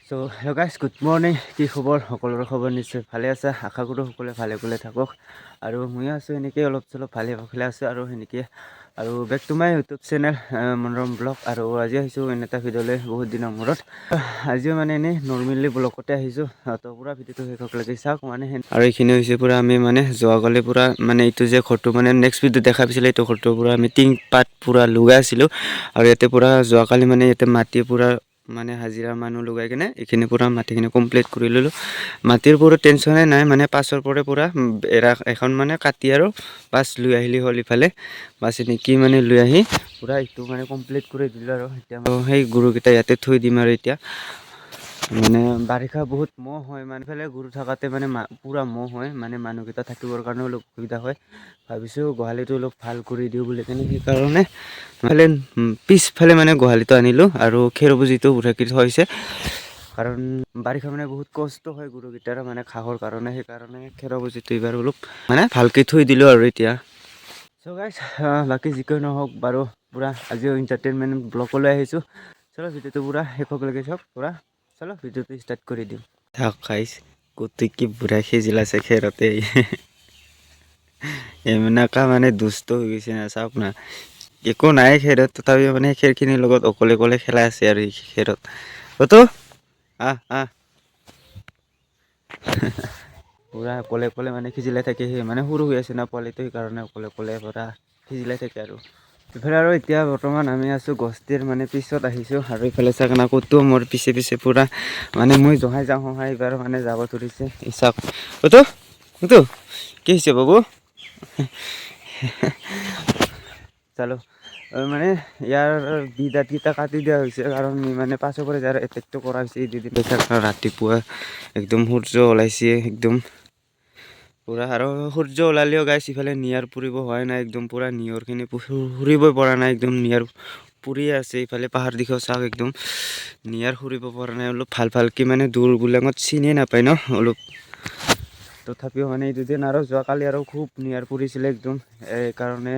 So hello' guys good morning. কি খবৰ? সকলোৰে খবৰ নিশ্চয় ভালে আছে। আশা কৰোঁ সকলোৱে ভালে ভালে থাকক আৰু ময়ো আছোঁ এনেকৈ অলপ চলপ ভালে আছোঁ আৰু সেনেকৈ আৰু back to my YouTube channel Monoram blog. আৰু আজি আহিছোঁ এনে এটা ভিডিঅ'লৈ বহুত দিনৰ মূৰত। আজিও মানে এনেই নৰ্মেলি ব্লগতে আহিছোঁ। তো পূৰা ভিডিঅ'টো শেষলৈকে চাওক মানে আৰু এইখিনি হৈছে পূৰা আমি মানে যোৱাকালি পূৰা মানে এইটো যে ঘৰটো মানে নেক্সট ভিডিঅ'ত দেখা পাইছিলে এইটো ঘৰটো পূৰা আমি টিং পাত পূৰা লগাই আছিলোঁ আৰু ইয়াতে পূৰা যোৱাকালি মানে ইয়াতে মাটি পূৰা মানে হাজিৰা মানুহ লগাই কিনে এইখিনি পূৰা মাটিখিনি কমপ্লিট কৰি ল'লোঁ। মাটিৰ পূৰা টেনশ্যনে নাই, মানে পাছৰ পৰা পূৰা এৰা এখন মানে কাটি আৰু বাছ লৈ আহিলি হ'ল ইফালে। বাছ এনেকৈ মানে লৈ আহি পূৰা এইটো মানে কমপ্লিট কৰি দিলোঁ আৰু এতিয়া সেই গৰুকেইটা ইয়াতে থৈ দিম আৰু এতিয়া মানে বাৰিষা বহুত মহ হয়, মানে ইফালে গৰু থকাতে মানে পূৰা মহ হয়, মানে মানুহকেইটা থাকিবৰ কাৰণেও অলপ অসুবিধা হয়। ভাবিছোঁ গোহালিটো অলপ ভাল কৰি দিওঁ বুলি কেনে সেইকাৰণে মানে পিছফালে মানে গোহালিটো আনিলোঁ আৰু খেৰ বুজিটো উঠাকি থৈছে। কাৰণ বাৰিষা মানে বহুত কষ্ট হয় গৰুকেইটাৰ মানে ঘাঁহৰ কাৰণে, সেইকাৰণে খেৰ বুজিটো এইবাৰ অলপ মানে ভালকৈ থৈ দিলোঁ আৰু এতিয়া। চ' গাইজ বাকী যিকৈ নহওক বাৰু পূৰা আজিও এণ্টাৰটেইনমেণ্ট ব্লগলৈ আহিছোঁ। চলো ভিডিঅ'টো পূৰা শেষলৈকে চাওক। পূৰা চলো ভিডিঅ'টো ষ্টাৰ্ট কৰি দিওঁ। থাক গাইজ গোটেই কি বুঢ়া খেজিল আছে খেৰতে। এনেকুৱা মানে দুষ্ট হৈ গৈছে না, চাওক না একো নাই খেৰত, তথাপিও মানে খেৰখিনিৰ লগত অকলে অকলে খেলাই আছে আৰু এই খেৰত। অতো পূৰা অকলে অকলে মানে সিজিলাই থাকে, সেই মানে সৰু হৈ আছে না পোৱালিটো, সেইকাৰণে অকলে অকলে পূৰা সিজিলাই থাকে আৰু ইফালে। আৰু এতিয়া বৰ্তমান আমি আছোঁ গছটিৰ মানে পিছত আহিছোঁ আৰু ইফালে চাওক না ক'তো মোৰ পিছে পিছে পূৰা মানে মই জহাই যাওঁ সহায় এইবাৰ মানে যাব ধৰিছে। এই চাওক অতো কি হৈছে বাবু? চালো মানে ইয়াৰ বিদাঁতকেইটা কাটি দিয়া হৈছে, কাৰণ মানে পাছৰ পৰা যাৰ এটেকটো কৰা হৈছে এই দুদিন ৰাতিপুৱা একদম সূৰ্য ওলাইছে একদম পূৰা। আৰু সূৰ্য ওলালেও গাইছ ইফালে নিয়াৰ পুৰিব হোৱাই নাই, একদম পূৰা নিয়ৰখিনি সুৰিবই পৰা নাই, একদম নিয়াৰ পুৰিয়ে আছে। ইফালে পাহাৰ দিশও চাওক একদম নিয়াৰ সুৰিব পৰা নাই, অলপ ভালকৈ মানে দূৰবিলাকত চিনিয়ে নাপায় ন অলপ। তথাপিও মানে এই দুদিন আৰু যোৱাকালি আৰু খুব নিয়াৰ পুৰিছিলে একদম। কাৰণে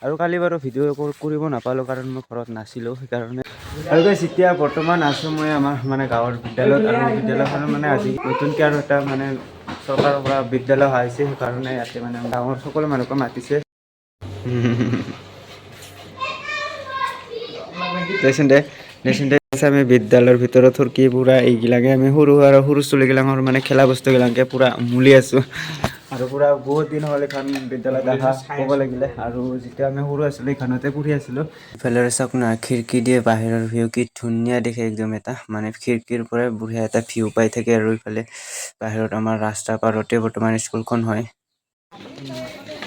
আৰু কালি বাৰু ভিডিঅ' কৰিব নাপালোঁ কাৰণ মই ঘৰত নাছিলোঁ, সেইকাৰণে। আৰু গাইছ এতিয়া বৰ্তমান আছোঁ মই আমাৰ মানে গাঁৱৰ বিদ্যালয়ত, আৰু বিদ্যালয়খনত মানে আজি নতুনকৈ আৰু এটা মানে চৰকাৰৰ পৰা বিদ্যালয় অহা হৈছে, সেইকাৰণে ইয়াতে মানে গাঁৱৰ সকলো মানুহকে মাতিছে। আমি বিদ্যালয়ৰ ভিতৰত থৰকি পূৰা এইগিলাকে আমি সৰু চলিগিলাকৰ মানে খেলা বস্তুগিলাকে পূৰা উমুলি আছোঁ। আৰু পূৰা বহুত দিন হ'ল এইখন বিদ্যালয়ত অহা ক'ব লাগিলে, আৰু যেতিয়া আমি সৰু আছিলোঁ এইখনতে পঢ়ি আছিলোঁ। ইফালে চাওক না খিৰিকী দিয়ে বাহিৰৰ ভিউ কি ধুনীয়া দেখে, একদম এটা মানে খিৰিকীৰ পৰাই বঢ়িয়া এটা ভিউ পাই থাকে। আৰু ইফালে বাহিৰত আমাৰ ৰাস্তা পাৰতে বৰ্তমান স্কুলখন হয়।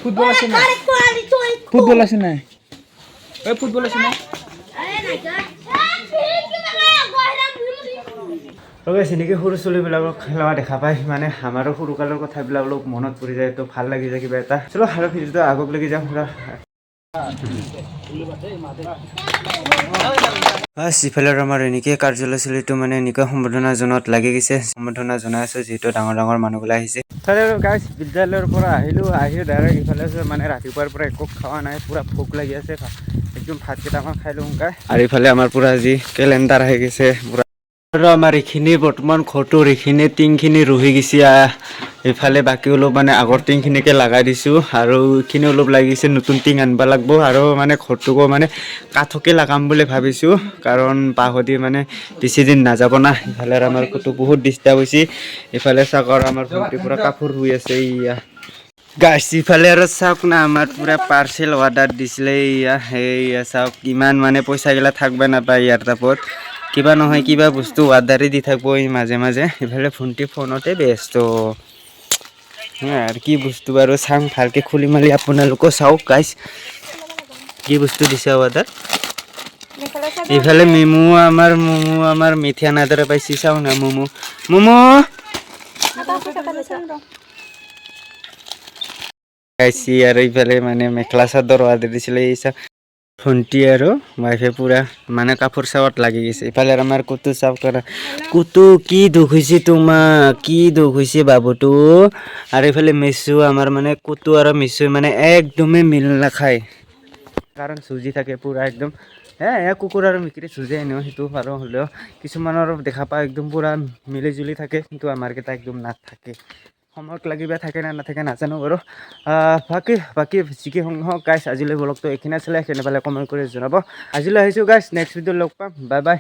ফুটবল আছে নাই? ফুটবল আছে নাই? ফুটবল আছে নাই? চিনাকি সৰু ছোৱালীবিলাকক খেলা দেখা পাই মানে আমাৰো সৰুকালৰ কথাবিলাক অলপ মনত পৰি যায়, তো ভাল লাগি যায় কিবা এটা। চলো আৰু ভিডিঅ'টো আগক লাগি যাওঁ পুৰা। ইফালে আমাৰ এনেকৈ কাৰ্যালয়টো মানে এনেকুৱা সম্বৰ্ধনা জনোৱাত লাগি গৈছে, সম্বৰ্ধনা জনাই আছোঁ যিহেতু ডাঙৰ ডাঙৰ মানুহবিলাক আহিছে। ইফালে আৰু গাইজ বিদ্যালয়ৰ পৰা আহি ডাইৰেক্ট ইফালে মানে ৰাতিপুৱাৰ পৰা একো খোৱা নাই, পূৰা ভোক লাগি আছে, একদম ভাত কেইটামান খাই লওঁ গাই। আৰু ইফালে আমাৰ পূৰা আজি কেলেণ্ডাৰ আহি গৈছে পূৰা। আৰু আমাৰ এইখিনি বৰ্তমান ঘৰটোৰ এইখিনি টিংখিনি ৰহি গৈছে। এইফালে বাকী অলপ মানে আগৰ টিংখিনিকে লগাই দিছোঁ, আৰু এইখিনি অলপ লাগিছে নতুন টিং আনিব লাগিব। আৰু মানে ঘৰটোকো মানে কাঠকে লগাম বুলি ভাবিছোঁ, কাৰণ বাঁহদি মানে বেছিদিন নাযাব না। ইফালে আমাৰ ঘৰটো বহুত ডিষ্টাৰ্ব হৈছে। ইফালে চাওক আৰু আমাৰ ভণ্টি পূৰা কাপোৰ ধুই আছে। এইয়া গাইছ ইফালে আৰু চাওক না আমাৰ পূৰা পাৰ্চেল অৰ্ডাৰ দিছিলে। এইয়া চাওক ইমান মানে পইচাগিলা থাকিব নাপায় ইয়াৰ তাপত, কিবা নহয় কিবা বস্তু অৰ্ডাৰে দি থাকিব মাজে মাজে। ইফালে ভণ্টি ফোনতে ব্যস্ত আৰু কি বস্তু বাৰু চাওঁ ভালকৈ খুলি মেলি আপোনালোকেও চাওক গাইছ, কি বস্তু দিছে অৰ্ডাৰ। ইফালে ম'মো আমাৰ মিঠা নাদৰে পাইছে, চাওঁ না ম'মো খাইছি। আৰু ইফালে মানে মেখেলা চাদৰ অৰ্ডাৰ দিছিলে। এই চাওক ভণ্টি আৰু ৱাইফে পূৰা মানে কাপোৰ চাৱত লাগি গৈছে। ইফালে আমাৰ কুটু চাওক, কুটু কি দুখ হৈছে তোমাক, কি দুখ হৈছে বাবুটো। আৰু এইফালে মিচু আমাৰ মানে কুটু আৰু মিচু মানে একদমেই মিল নাখায়, কাৰণ চুজি থাকে পূৰা একদম কুকুৰ আৰু মেকুৰী যুঁজে এনেও সেইটো আৰু হ'লেও কিছুমানৰ দেখা পাওঁ একদম পূৰা মিলি জুলি থাকে কিন্তু আমাৰকেইটা একদম নাথাকে সময়ক লাগিবা থাকে না নাথাকে নাজানো বাৰু বাকী যিকি হওক গাইছ আজিলৈ ব্লগটো এইখিনি আছিলে সেইখিনি পালে কমেণ্ট কৰি জনাব আজিলৈ আহিছোঁ গাইছ নেক্সট ভিডিঅ' লগ পাম বাই বাই